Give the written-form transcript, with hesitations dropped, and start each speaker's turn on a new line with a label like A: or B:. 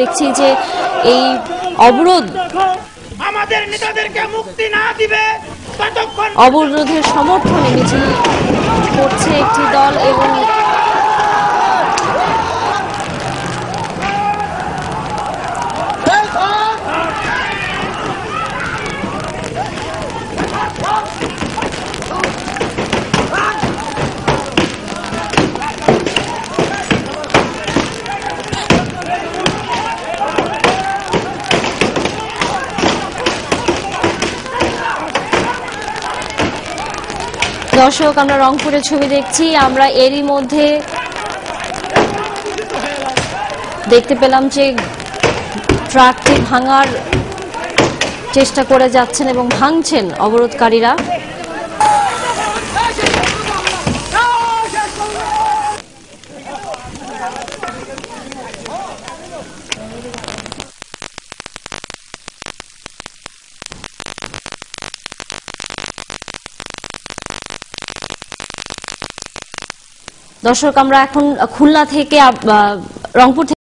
A: দেখছি যে এই অবরোধ
B: আমাদের নেতাদেরকে মুক্তি না দিবে ততক্ষণ
A: অবরোধের সমর্থনে মিছিল করছে একটি দল এবং দর্শক আমরা রংপুরের ছবি দেখছি। আমরা এরই মধ্যে দেখতে পেলাম যে ট্রাকটি ভাঙার চেষ্টা করে যাচ্ছেন এবং ভাঙছেন অবরোধকারীরা। দর্শক আমরা এখন খুলনা থেকে রংপুর